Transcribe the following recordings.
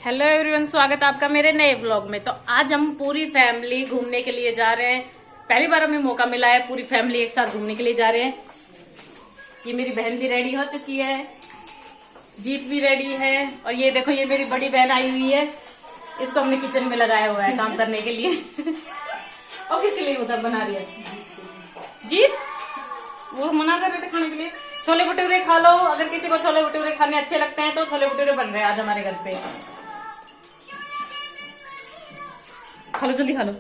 Hello everyone, स्वागत है आपका मेरे नए ब्लॉग में। तो आज हम पूरी फैमिली घूमने के लिए जा रहे हैं। पहली बार हमें मौका मिला है, पूरी फैमिली एक साथ घूमने के लिए जा रहे हैं। ये मेरी बहन भी रेडी हो चुकी है, जीत भी रेडी है, और ये देखो ये मेरी बड़ी बहन आई हुई है। इसको हमने किचन में लगाया हुआ है काम करने के लिए। और किसके लिए उधर बना रही है जीत? वो मना कर रहे थे खाने के लिए। छोले भटूरे खा लो, अगर किसी को छोले भटूरे खाने अच्छे लगते हैं तो छोले भटूरे बन रहे हैं आज हमारे घर पे। खा लो, जल्दी खा लो।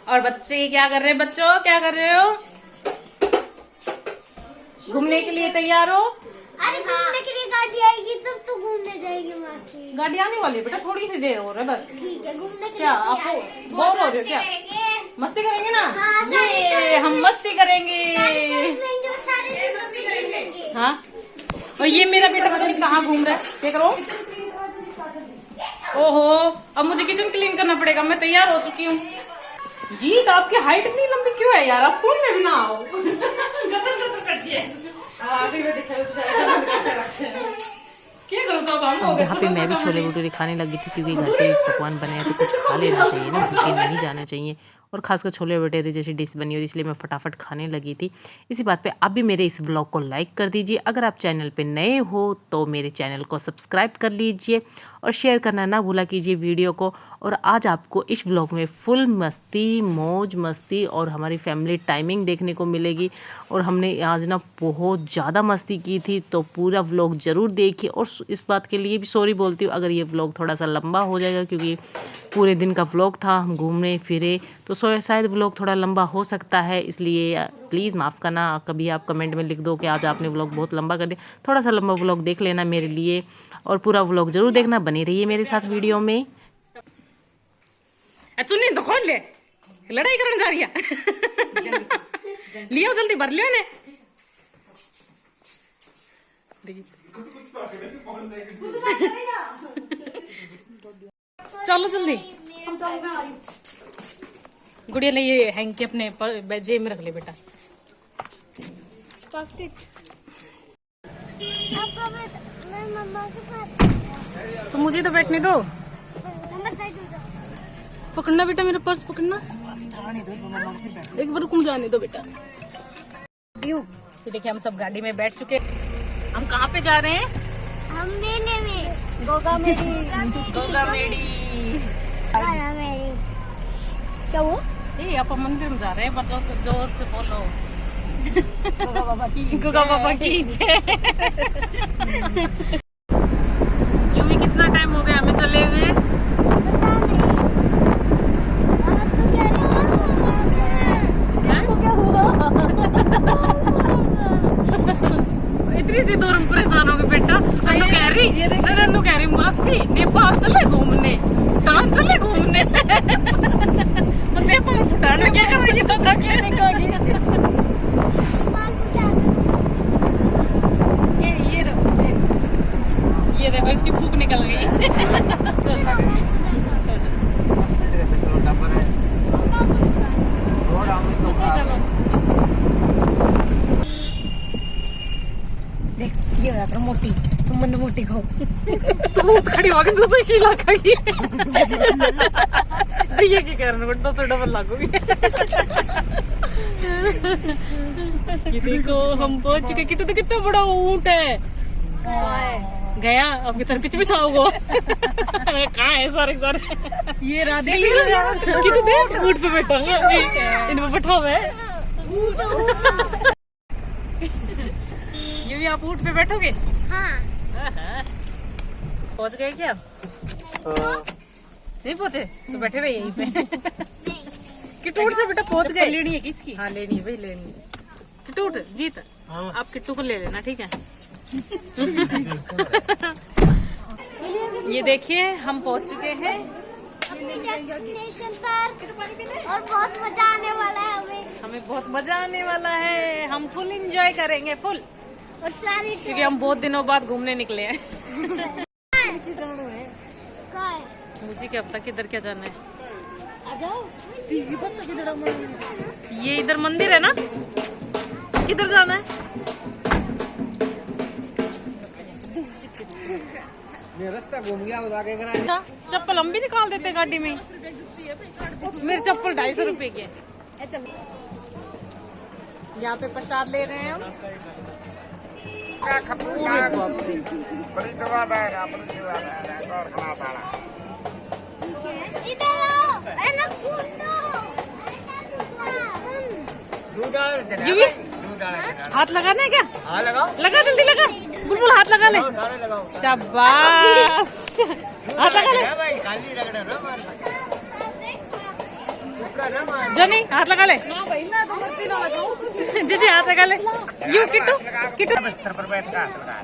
और बच्चे क्या कर रहे हैं? बच्चों क्या कर रहे हो? घूमने के लिए तैयार हो? अरे घूमने के लिए गाड़ी आएगी तब तो घूमने जाएगी मासी। गाड़ी आने वाली है बेटा, थोड़ी सी देर हो रहा है बस। ठीक है, घूमने के क्या लिए आपको बोर हो रहे हो क्या? मस्ती करेंगे ना? हाँ, ये हम मस्ती करेंगे। हाँ, और ये मेरा बेटा पता नहीं कहाँ घूम रहा है। क्या करो? ओहो, अब मुझे किचन क्लीन करना पड़ेगा। मैं तैयार हो चुकी हूँ। जीत, आपकी हाइट इतनी लंबी क्यों है यार? आप फोन में भी ना आओ। यहाँ पे मैं भी छोले भटूरे खाने लगी थी, क्योंकि घर पे पकवान बने हैं तो कुछ खा लेना चाहिए ना, भूखे नहीं जाना चाहिए। और खासकर छोले भटूरे जैसी डिश बनी हुई, इसलिए मैं फटाफट खाने लगी थी। इसी बात पे आप भी मेरे इस व्लॉग को लाइक कर दीजिए। अगर आप चैनल पे नए हो तो मेरे चैनल को सब्सक्राइब कर लीजिए और शेयर करना ना भूला कीजिए वीडियो को। और आज आपको इस व्लॉग में फुल मस्ती, मौज मस्ती और हमारी फैमिली टाइमिंग देखने को मिलेगी। और हमने आज ना बहुत ज़्यादा मस्ती की थी, तो पूरा व्लॉग ज़रूर देखिए। और इस बात के लिए भी सॉरी बोलती हूँ अगर ये व्लॉग थोड़ा सा लंबा हो जाएगा, क्योंकि पूरे दिन का व्लॉग था, हम घूमने फिरे, तो शायद व्लॉग थोड़ा लंबा हो सकता है। इसलिए प्लीज़ माफ़ करना। कभी आप कमेंट में लिख दो कि आज आपने व्लॉग बहुत लंबा कर दिया। थोड़ा सा लंबा व्लॉग देख लेना मेरे लिए, और पूरा व्लॉग ज़रूर देखना। बने रहिए मेरे साथ वीडियो में। चुन्नी तो खोल ले, लड़ाई करने जा रही है। लियो जल्दी, भर लियो ने। चलो जल्दी, गुड़िया ले ये हैंकी अपने जेब में रख ले बेटा। तो मुझे तो बैठने दो। पकड़ना बेटा, मेरा पर्स पकड़ना। एक बार रुक जाने दो बेटा। ये देखिए हम सब गाड़ी में बैठ चुके। हम कहाँ पे जा रहे हैं? हम मेले में। गोगा मेड़ी। गोगा मेड़ी। क्या हुआ? ये आप मंदिर में जा रहे हैं, बच्चों को जोर से बोलो। गोगा बाबा की जय। यूं भी कितना टाइम हो गया हमें चले हुए? इतनी सी दूर हम परेशान हो गए बेटा। नन्नू कह रही मासी नेपाल चले घूमने, भूटान चले घूमने। नेपाल भूटान में क्या करेंगे? तो ये देखो इसकी फूक निकल गई। चलो देख, ये हो जाता मोटी, तुम मन मोटी खाओ। तू खड़ी हो गई, तू तो इसी इलाका की। ये क्या करना बेटा, तो डबल लागोगी। ये देखो हम पहुंच चुके। कितना कितना बड़ा ऊंट है। गया अब कितना पीछे पीछे आओगे? कहाँ है सारे सारे? ये राधे कितने ऊंट पे बैठा हूँ, इनमें बैठा हुआ है। ये भी आप ऊंट पे बैठोगे? हाँ। पहुंच गए क्या? नहीं पहुंचे तो बैठे रहे यहीं पे। किटूट से बेटा पहुंच गए। लेनी है किसकी? हाँ लेनी है भाई, लेनी है। किटूट जीत, आप किट्टू को ले लेना, ठीक है? ये देखिए हम पहुंच चुके हैं डेस्टिनेशन पर, और बहुत मजा आने वाला है हमें बहुत मजा आने वाला है। हम फुल एंजॉय करेंगे, फुल। और सारी क्योंकि हम बहुत दिनों बाद घूमने निकले हैं। मुझे क्या पता किधर क्या जाना है। आ जाओ। ये इधर मंदिर है ना, किधर जाना है? रास्ता घूम गया वो आगे करा अच्छा, चप्पल हम भी निकाल देते गाड़ी में। मेरे चप्पल 250 रुपए के। यहाँ पे प्रसाद ले रहे हैं हम। इधर आओ, एनाकोंडा। यूवी, हाथ लगाना है क्या? हाँ लगाओ, लगा जल्दी लगा। बुलबुल हाथ लगा ले। सारे लगाओ। शाबाश, हाथ लगा ले। भाई खाली रगड़ा ना मार, सुखा ना मार। जनी हाथ लगा ले। जी हाथ लगा ले। यू किट्टू किट्टू बिस्तर पर बैठ कर हाथ लगा।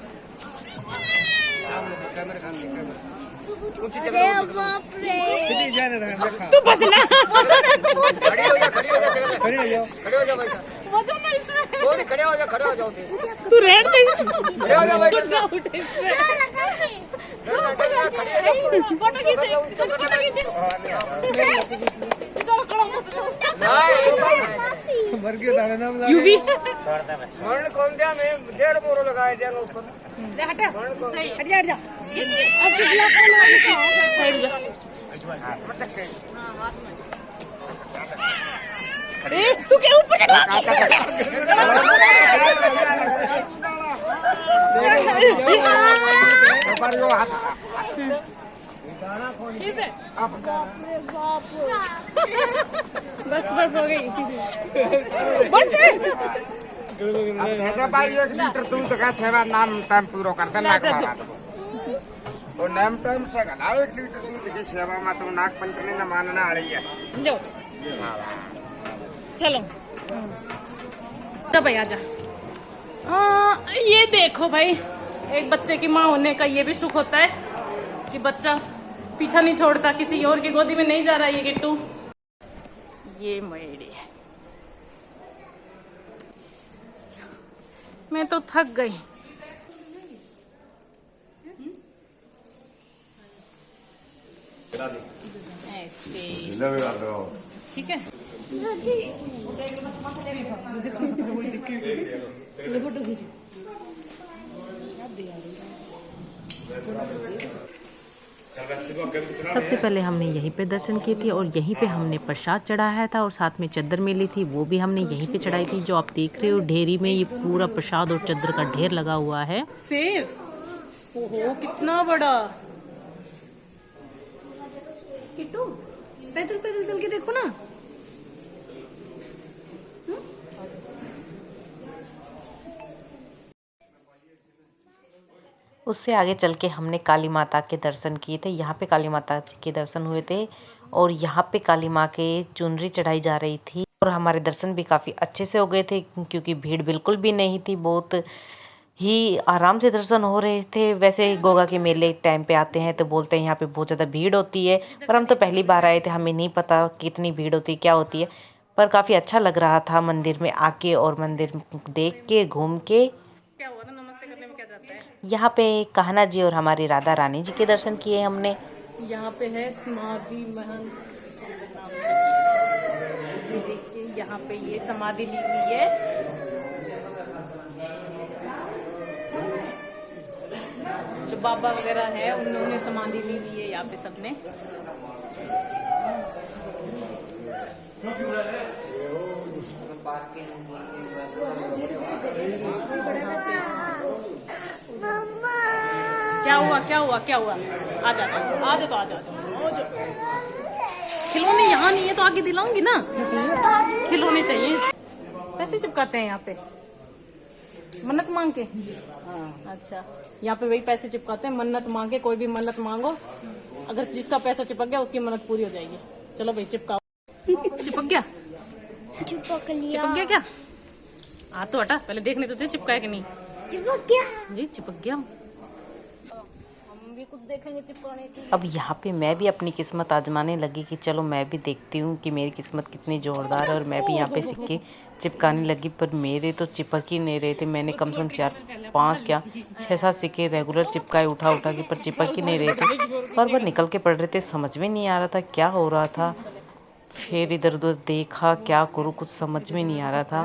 अरे बाप रे। तू बस ना। खड़ी हो जा, खड़ी हो जा, खड़ी हो जाओ, खड़े हो जाओ भाई साहब। मजा नहीं इसमें। वो नहीं, खड़े हो जाओ, खड़े हो जाओ, तू रेड दे। खड़े हो जाओ भाई साहब। उठ इसमें। क्या लगा के? फोटो खींचे, फोटो खींचे। चलो खड़ा हो। मर गया था ना यूवी मरण कौन दिया, मैं डेढ़ बोरो लगाए दिया ऊपर। हटा सही हट जा अब पिछला कौन है साइड जा। ए तू क्या ऊपर चढ़ा? किसे? बाप रे बाप। बस बस हो गई बस। भाई 1 लीटर तू तो का सेवा नाम टाइम पूरा कर देना वो नाम टाइम से का 1 लीटर दूध की सेवा में तू नाक पंचनी न मानना आ रही है। जाओ चलो भाई आजा। ये देखो भाई, एक बच्चे की माँ होने का ये भी सुख होता है कि बच्चा पीछा नहीं छोड़ता, किसी और की गोदी में नहीं जा रहा ये किट्टू। ये मेरी है। मैं तो थक गई। ऐसे ठीक है। सबसे पहले हमने यहीं पे दर्शन किए थे और यहीं पे हमने प्रसाद चढ़ाया था और साथ में चद्दर मिली थी, वो भी हमने यहीं पे चढ़ाई थी। जो आप देख रहे हो ढेरी में ये पूरा प्रसाद और चद्दर का ढेर लगा हुआ है। शेर, ओहो कितना बड़ा। किट्टू पैदल पैदल चल के देखो ना। उससे आगे चल के हमने काली माता के दर्शन किए थे। यहाँ पे काली माता के दर्शन हुए थे और यहाँ पे काली माँ के चुनरी चढ़ाई जा रही थी और हमारे दर्शन भी काफ़ी अच्छे से हो गए थे क्योंकि भीड़ बिल्कुल भी नहीं थी। बहुत ही आराम से दर्शन हो रहे थे। वैसे गोगा के मेले टाइम पे आते हैं तो बोलते हैं यहाँ पे बहुत ज़्यादा भीड़ होती है, पर हम तो पहली बार आए थे, हमें नहीं पता कितनी भीड़ होती है, क्या होती है। पर काफ़ी अच्छा लग रहा था मंदिर में आके और मंदिर देख के घूम के। क्या हुआ था? नमस्ते करने में क्या जाता है? यहाँ पे कान्हा जी और हमारी राधा रानी जी के दर्शन किए हमने। यहाँ पे है समाधि महंत। ये देखिए यहाँ पे ये समाधि ली हुई है। जो बाबा वगैरह है उन्होंने समाधि ली हुई है यहाँ पे सबने। क्या हुआ क्या हुआ क्या हुआ? आ जा आ जा तो आ जा। खिलौने यहाँ नहीं है तो आगे दिलाऊंगी ना। खिलौने चाहिए। पैसे चिपकाते हैं यहाँ पे मन्नत मांग के। अच्छा, यहाँ पे वही पैसे चिपकाते हैं मन्नत मांग के। कोई भी मन्नत मांगो, अगर जिसका पैसा चिपक गया उसकी मन्नत पूरी हो जाएगी। चलो भाई चिपकाओ। चिपक गया? चिपक लिया। चिपक गया क्या? हाँ तो हटा, पहले देखने तो थे चिपका है कि नहीं। चिपक गया। जी चिपक गया। हम भी कुछ देखेंगे चिपकाने की। अब यहाँ पे मैं भी अपनी किस्मत आजमाने लगी कि चलो मैं भी देखती हूँ कि मेरी किस्मत कितनी जोरदार है और मैं भी यहाँ पे सिक्के चिपकाने लगी। पर मेरे तो चिपक ही नहीं रहे थे। मैंने कम से कम 4-5 क्या 6-7 सिक्के रेगुलर चिपकाए उठा उठा के, पर चिपक ही नहीं रहे थे। बार निकल के पड़ रहे थे, समझ में नहीं आ रहा था क्या हो रहा था। फिर इधर उधर देखा, क्या करूँ कुछ समझ में नहीं आ रहा था।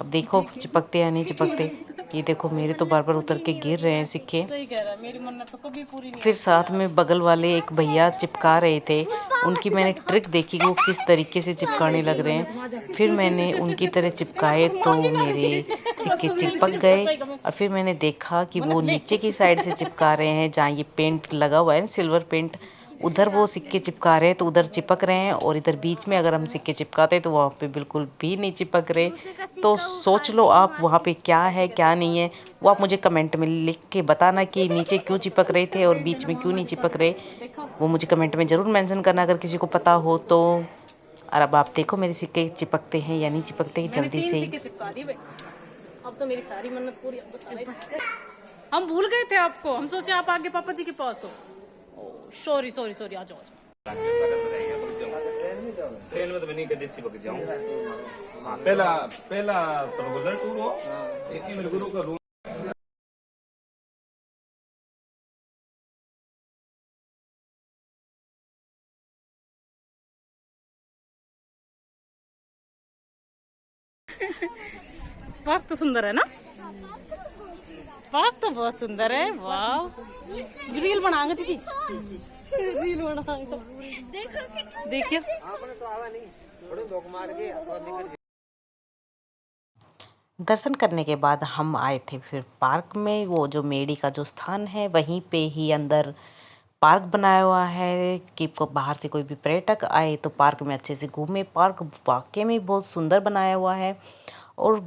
अब देखो चिपकते या नहीं चिपकते। ये देखो मेरे तो बार बार उतर के गिर रहे हैं सिक्के। सही कह रहा है, मेरी मन्नत तो कभी पूरी नहीं। फिर साथ में बगल वाले एक भैया चिपका रहे थे, उनकी मैंने ट्रिक देखी कि वो किस तरीके से चिपकाने लग रहे हैं। फिर मैंने उनकी तरह चिपकाए तो मेरे सिक्के चिपक गए। और फिर मैंने देखा कि वो नीचे की साइड से चिपका रहे हैं, जहाँ ये पेंट लगा हुआ है सिल्वर पेंट, उधर वो सिक्के चिपका रहे हैं तो उधर चिपक रहे हैं। और इधर बीच में अगर हम सिक्के चिपकाते तो वहाँ पे बिल्कुल भी नहीं चिपक रहे। तो सोच लो आप वहाँ पे क्या है क्या नहीं है, वो आप मुझे कमेंट में लिख के बताना कि नीचे क्यों चिपक रहे थे और बीच में क्यों नहीं चिपक रहे। वो मुझे कमेंट में ज़रूर मेंशन करना अगर किसी को पता हो तो। और अब आप देखो मेरे सिक्के चिपकते हैं या नहीं चिपकते हैं जल्दी से। चिपका दी भाई, अब तो मेरी सारी मन्नत पूरी। अब तो सारे हम भूल गए थे आपको, हम सोचे आप आगे पापा जी के पास हो। सॉरी सॉरी सॉरी, आ जाओ। ट्रेन में तो मैं नहीं कभी चिपक जाऊं। हाँ, पहला पर्टिकुलर टूर हो, एक ही मेरे गुरु का रूम। पार्क तो सुंदर है ना, पार्क तो बहुत सुंदर है। वाह, रील बनाएंगे जी, रील बनाएंगे। देखिए दर्शन करने के बाद हम आए थे फिर पार्क में। वो जो मेडी का जो स्थान है वहीं पे ही अंदर पार्क बनाया हुआ है कि बाहर से कोई भी पर्यटक आए तो पार्क में अच्छे से घूमे। पार्क वाकई में बहुत सुंदर बनाया हुआ है और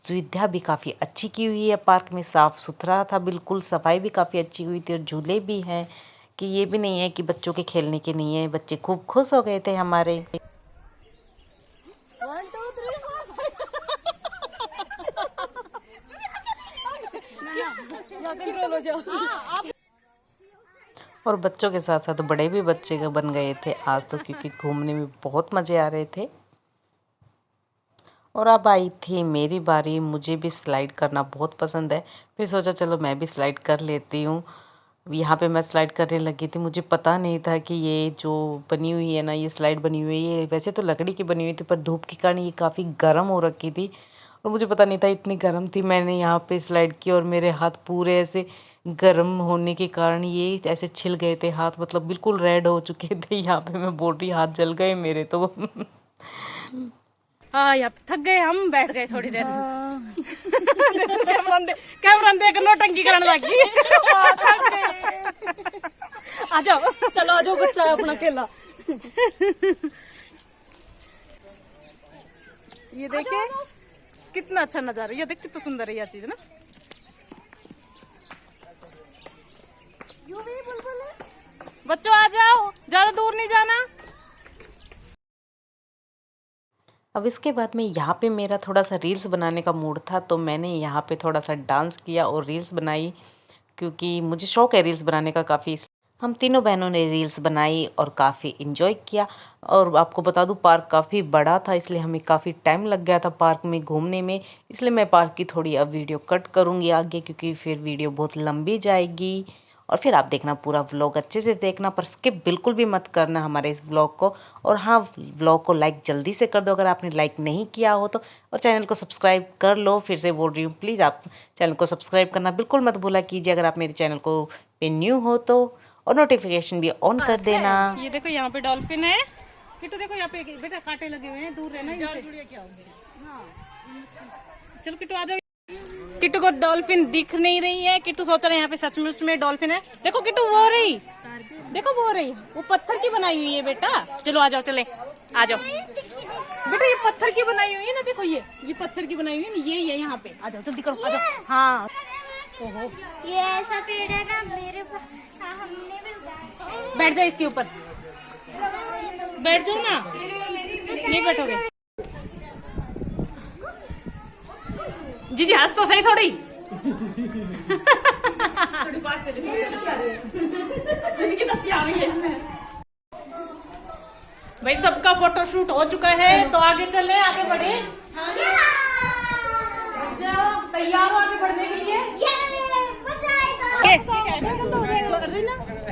सुविधा भी काफ़ी अच्छी की हुई है। पार्क में साफ़ सुथरा था बिल्कुल, सफाई भी काफ़ी अच्छी हुई थी और झूले भी हैं कि ये भी नहीं है कि बच्चों के खेलने के नहीं है। बच्चे खूब खुश हो गए थे हमारे। और बच्चों के साथ साथ बड़े भी बच्चे बन गए थे आज तो, क्योंकि घूमने में बहुत मज़े आ रहे थे। और अब आई थी मेरी बारी। मुझे भी स्लाइड करना बहुत पसंद है, फिर सोचा चलो मैं भी स्लाइड कर लेती हूँ। यहाँ पे मैं स्लाइड करने लगी थी, मुझे पता नहीं था कि ये जो बनी हुई है ना, ये स्लाइड बनी हुई है, ये वैसे तो लकड़ी की बनी हुई थी पर धूप के कारण ये काफ़ी गर्म हो रखी थी और मुझे पता नहीं था इतनी गर्म थी। मैंने यहाँ पे स्लाइड की और मेरे हाथ पूरे ऐसे गर्म होने के कारण ये ऐसे छिल गए थे हाथ, मतलब बिल्कुल रेड हो चुके थे। यहाँ पे मैं बोल रही हाथ जल गए मेरे तो। हाँ, यहाँ थक गए हम, बैठ गए थोड़ी देर। कैमरा देख नौटंकी करने लगी। आ जाओ, चलो आ जाओ, बच्चा है अपना खेला। ये देखे कितना अच्छा नजारा, ये देख कितना सुंदर है यह चीज ना। बच्चों आ जाओ, ज्यादा दूर नहीं जाना। अब इसके बाद में यहाँ पे मेरा थोड़ा सा रील्स बनाने का मूड था तो मैंने यहाँ पे थोड़ा सा डांस किया और रील्स बनाई, क्योंकि मुझे शौक है रील्स बनाने का काफ़ी। हम तीनों बहनों ने रील्स बनाई और काफ़ी इन्जॉय किया। और आपको बता दूँ पार्क काफ़ी बड़ा था, इसलिए हमें काफ़ी टाइम लग गया था पार्क में घूमने में। इसलिए मैं पार्क की थोड़ी अब वीडियो कट करूँगी आगे, क्योंकि फिर वीडियो बहुत लंबी जाएगी। और फिर आप देखना पूरा व्लॉग अच्छे से देखना, पर स्किप बिल्कुल भी मत करना हमारे इस व्लॉग को। और हाँ, व्लॉग को लाइक जल्दी से कर दो अगर आपने लाइक नहीं किया हो तो, और चैनल को सब्सक्राइब कर लो। फिर से बोल रही हूँ, प्लीज़ आप चैनल को सब्सक्राइब करना बिल्कुल मत भूला कीजिए अगर आप मेरे चैनल को पे न्यू हो तो, और नोटिफिकेशन भी ऑन कर देना। ये देखो यहाँ पे डॉल्फिन है। किट्टू देखो यहाँ पे बेटा कांटे लगे हुए हैं, दूर रहना। चलो किट्टू आ जाओ। किट्टू को डॉल्फिन दिख नहीं रही है, किट्टू सोच रहे हैं यहाँ पे सचमुच में डॉल्फिन है। देखो किट्टू वो रही, देखो वो रही, वो पत्थर की बनाई हुई है बेटा। चलो आ जाओ, चले आ जाओ बेटा, ये पत्थर की बनाई हुई है ना, देखो ये पत्थर की बनाई हुई है, ये है यहाँ पे। आ जाओ जल्दी करो, आ जाओ। हाँ, ओहो ये ऐसा पेड़ है ना मेरे हमने भी उगाया। बैठ जाओ इसके ऊपर, बैठ जाओ ना। नहीं बैठोगे जी हंस तो सही थोड़ी। भाई सबका फोटो शूट हो चुका है तो आगे चले, आगे बढ़े। तैयार हो आगे बढ़ने के लिए?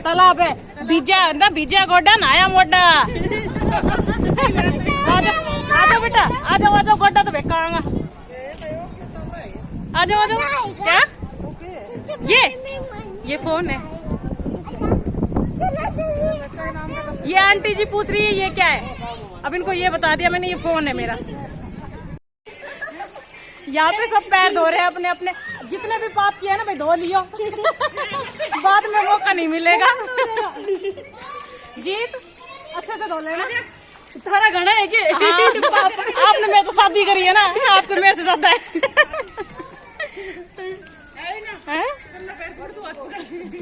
तालाब है, बीजा गोड्डा नया मोटा। आजा बेटा, आ जाओ गोड्डा तो बेकांगा। आ जाओ आ जाओ। क्या ये फोन है। ये आंटी जी पूछ रही है ये क्या है। अब इनको ये बता दिया मैंने, ये फोन है मेरा। यहाँ पे सब पैर धो रहे हैं अपने अपने, जितने भी पाप किया है ना भाई धो लियो। बाद में मौका नहीं मिलेगा। जीत अच्छे से धो लेना। तुम्हारा घड़ा है कि हाँ, आपने मेरे को शादी करी है ना, आपको मेरे से ज्यादा है।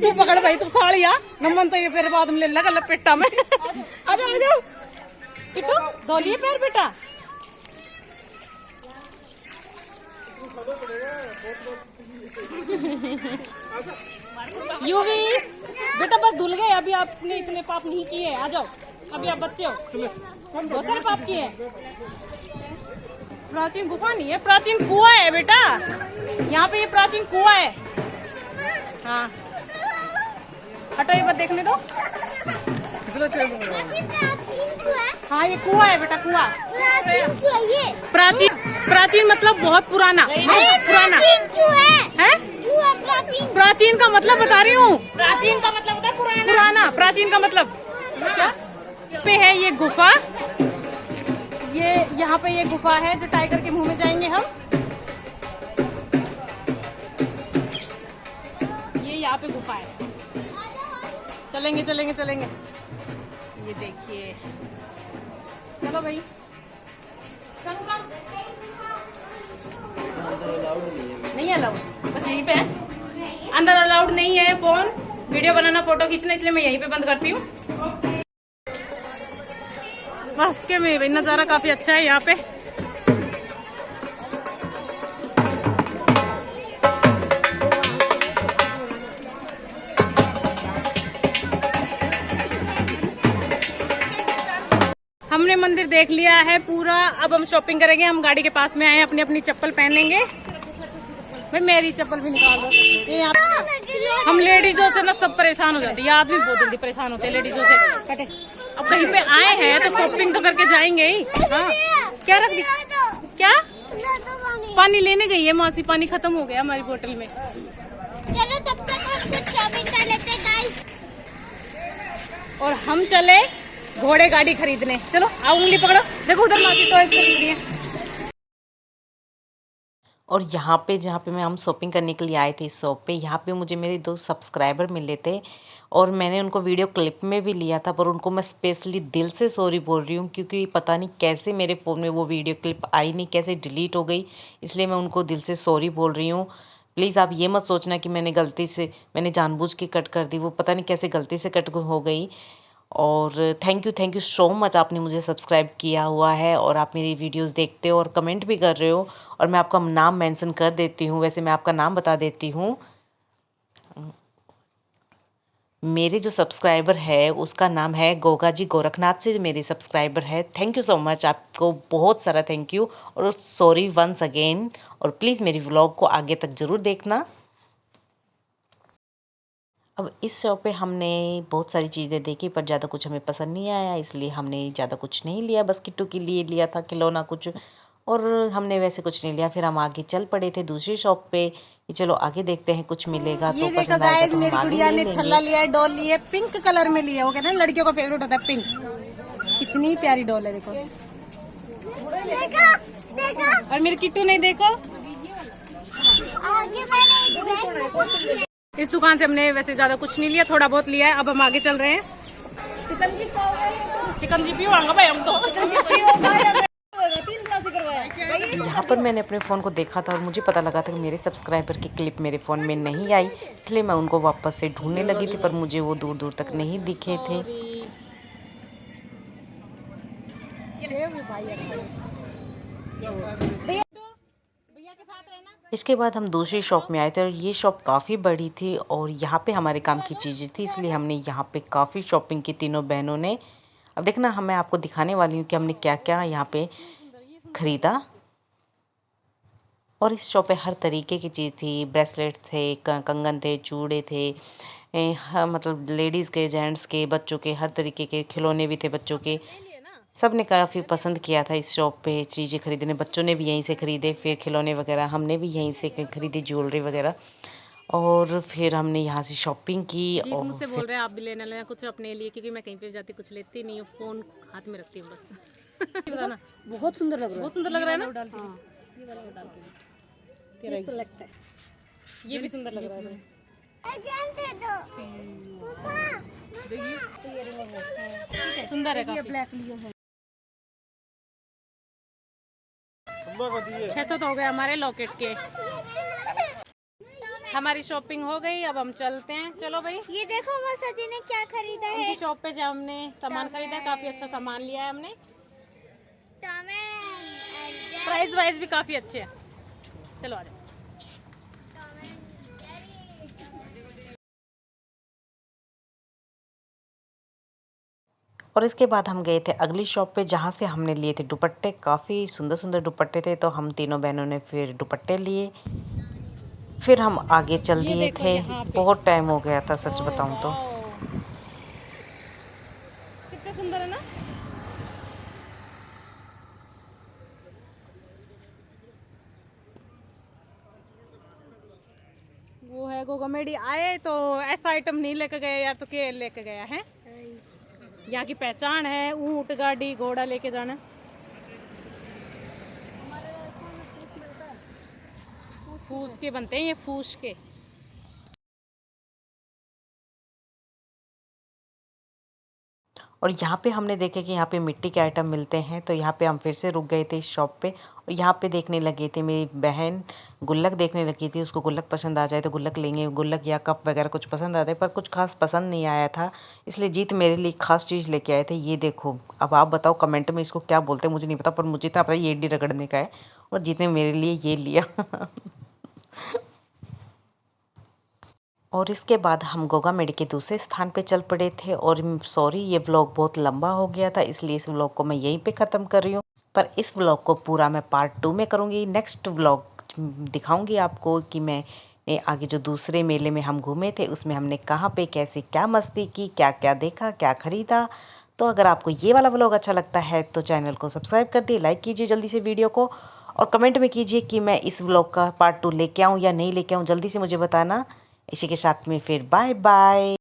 तू पकड़ भाई, तू साड़िया नमन तो ये फिर बाद में ले लगा लपेटा में। आ जाओ किट्टू, धो लिए पैर बेटा। यूवी बेटा बस धुल गए, अभी आपने इतने पाप नहीं किए। आ जाओ, अभी आप बच्चे हो, बहुत सारे पाप किए। प्राचीन गुफा नहीं है, प्राचीन कुआं है बेटा। यहाँ पे ये प्राचीन कुआं है। हाँ हटो, ये बात देखने दो। हाँ ये कुआं है बेटा, कुआं। प्राचीन मतलब बहुत पुराना। पुराना है। प्राचीन का मतलब बता रही हूँ। प्राचीन का मतलब होता है पुराना। पुराना प्राचीन का मतलब क्या पे है ये गुफा। ये यहाँ पे ये गुफा है जो टाइगर के मुंह में जाएंगे हम। ये यहाँ पे गुफा है। चलेंगे चलेंगे चलेंगे। ये देखिए, चलो भाई चलो। नहीं है अलाउड, बस यहीं पे है। अंदर अलाउड नहीं है फोन, वीडियो बनाना, फोटो खींचना, इसलिए मैं यहीं पे बंद करती हूँ। वाकई में भाई नज़ारा काफी अच्छा है यहाँ पे। हमने मंदिर देख लिया है पूरा, अब हम शॉपिंग करेंगे। हम गाड़ी के पास में आए हैं, अपनी अपनी चप्पल पहनेंगे। भाई मेरी चप्पल भी निकाल दो। ये यहाँ हम लेडीजों से ना सब परेशान हो जाती है, आदमी बहुत जल्दी परेशान होते हैं लेडीजों से। कटे अब कहीं पे आए हैं तो शॉपिंग तो करके जाएंगे ही। हाँ क्या रख दी, क्या पानी लेने गई है मासी, पानी खत्म हो गया हमारी बोतल में। चलो तब तक हम कुछ शॉपिंग कर लेते हैं गाइस। और हम चले घोड़े गाड़ी खरीदने। चलो आओ, उंगली पकड़ो, देखो उधर मासी टॉयज खरीद रही है। और यहाँ पे जहाँ पे हम शॉपिंग करने के लिए आए थे इस शॉप पे, यहाँ पे मुझे मेरे 2 सब्सक्राइबर मिले थे और मैंने उनको वीडियो क्लिप में भी लिया था, पर उनको मैं स्पेशली दिल से सॉरी बोल रही हूँ क्योंकि पता नहीं कैसे मेरे फ़ोन में वो वीडियो क्लिप आई नहीं, कैसे डिलीट हो गई। इसलिए मैं उनको दिल से सॉरी बोल रही हूँ। प्लीज़ आप ये मत सोचना कि मैंने जानबूझ के कट कर दी, वो पता नहीं कैसे गलती से कट हो गई। और थैंक यू सो मच, आपने मुझे सब्सक्राइब किया हुआ है और आप मेरी वीडियोस देखते हो और कमेंट भी कर रहे हो। और मैं आपका नाम मेंशन कर देती हूँ, वैसे मैं आपका नाम बता देती हूँ। मेरे जो सब्सक्राइबर है उसका नाम है गोगा जी, गोरखनाथ से मेरे सब्सक्राइबर है। थैंक यू सो मच, आपको बहुत सारा थैंक यू और सॉरी वंस अगेन। और प्लीज़ मेरी व्लॉग को आगे तक ज़रूर देखना। अब इस शॉप पे हमने बहुत सारी चीज़ें देखी पर ज़्यादा कुछ हमें पसंद नहीं आया, इसलिए हमने ज़्यादा कुछ नहीं लिया। बस किट्टू के लिए लिया था खिलौना कुछ, और हमने वैसे कुछ नहीं लिया। फिर हम आगे चल पड़े थे दूसरी शॉप पे कि चलो आगे देखते हैं कुछ मिलेगा ये तो देखो पसंद आएगा गाइस, तो हम मेरी आगे गुड़िया ले ने छल्ला लिया है, डॉल ली है, पिंक कलर में लिया। वो कहते हैं लड़कियों का फेवरेट होता है पिंक। कितनी प्यारी डॉल है, देखो और मेरी किट्टू नहीं, देखो आगे मैंने एक बैग इस दुकान से हमने वैसे ज्यादा कुछ नहीं लिया, थोड़ा बहुत लिया है। अब हम आगे चल रहे हैं। चिकन जी पियो भाई, हम तो यहाँ पर मैंने अपने फ़ोन को देखा था और मुझे पता लगा था कि मेरे सब्सक्राइबर की क्लिप मेरे फ़ोन में नहीं आई, इसलिए मैं उनको वापस से ढूंढने लगी थी, पर मुझे वो दूर दूर तक नहीं दिखे थे। इसके बाद हम दूसरी शॉप में आए थे और ये शॉप काफ़ी बड़ी थी और यहाँ पे हमारे काम की चीज़ें थी, इसलिए हमने यहाँ पे काफ़ी शॉपिंग की तीनों बहनों ने। अब देखना, मैं आपको दिखाने वाली हूँ कि हमने क्या क्या यहाँ पे ख़रीदा। और इस शॉप पे हर तरीके की चीज़ थी, ब्रेसलेट थे, कंगन थे, चूड़े थे, मतलब लेडीज़ के, जेंट्स के, बच्चों के, हर तरीके के खिलौने भी थे बच्चों के। सब ने काफ़ी पसंद किया था इस शॉप पे चीज़ें खरीदने, बच्चों ने भी यहीं से ख़रीदे, फिर खिलौने वगैरह हमने भी यहीं से खरीदी, ज्वेलरी वगैरह। और फिर हमने यहाँ से शॉपिंग की। जीत और मुझसे बोल रहे हैं आप भी लेना लेना कुछ अपने लिए, क्योंकि मैं कहीं पे जाती कुछ लेती नहीं हूँ, फोन हाथ में रखती हूँ बस। बताना बहुत सुंदर लग रहा है। बहुत सुंदर लग रहा है ना। ये वाला डाल के ये सेलेक्ट है। ये भी सुंदर लग रहा है। दे दो सुंदर है काफी। ब्लैक लिया है। 600 तो हो गए हमारे लॉकेट के। हमारी शॉपिंग हो गई, अब हम चलते हैं। चलो भाई, ये देखो मासा जी ने क्या खरीदा है। उनकी शॉप पे से हमने सामान खरीदा है, काफी अच्छा सामान लिया है हमने। प्राइस वाइज भी काफी अच्छे हैं। चलो आ जाओ। और इसके बाद हम गए थे अगली शॉप पे, जहाँ से हमने लिए थे दुपट्टे। काफ़ी सुंदर सुंदर दुपट्टे थे, तो हम तीनों बहनों ने फिर दुपट्टे लिए। फिर हम आगे चल दिए थे। बहुत टाइम हो गया था सच बताऊं तो। कितना सुंदर है ना। वो है गोगामेडी आए तो ऐसा आइटम नहीं लेके गए, या तो के लेके गया है। यहाँ की पहचान है ऊंट गाड़ी घोड़ा लेके जाना। फूस के बनते हैं ये, फूस के। और यहाँ पे हमने देखे कि यहाँ पे मिट्टी के आइटम मिलते हैं, तो यहाँ पे हम फिर से रुक गए थे इस शॉप पे। और यहाँ पे देखने लगे थे, मेरी बहन गुल्लक देखने लगी थी, उसको गुल्लक पसंद आ जाए तो गुल्लक लेंगे, गुल्लक या कप वगैरह कुछ पसंद आते, पर कुछ खास पसंद नहीं आया था। इसलिए जीत मेरे लिए खास चीज़ लेके आए थे। ये देखो, अब आप बताओ कमेंट में इसको क्या बोलते हैं, मुझे नहीं पता, पर मुझे इतना पता ये एडी रगड़ने का है। और जीत ने मेरे लिए ये लिया। और इसके बाद हम गोगामेडी के दूसरे स्थान पे चल पड़े थे। और सॉरी, ये व्लॉग बहुत लंबा हो गया था, इसलिए इस व्लॉग को मैं यहीं पे ख़त्म कर रही हूँ। पर इस व्लॉग को पूरा मैं पार्ट 2 में करूँगी। नेक्स्ट व्लॉग दिखाऊँगी आपको कि मैं आगे जो दूसरे मेले में हम घूमे थे, उसमें हमने कहाँ पे कैसे क्या मस्ती की, क्या क्या देखा, क्या ख़रीदा। तो अगर आपको ये वाला व्लॉग अच्छा लगता है तो चैनल को सब्सक्राइब कर दिए, लाइक कीजिए जल्दी से वीडियो को, और कमेंट में कीजिए कि मैं इस व्लॉग का पार्ट 2 लेके आऊँ या नहीं लेके आऊँ, जल्दी से मुझे बताना। इसी के साथ में फिर बाय बाय।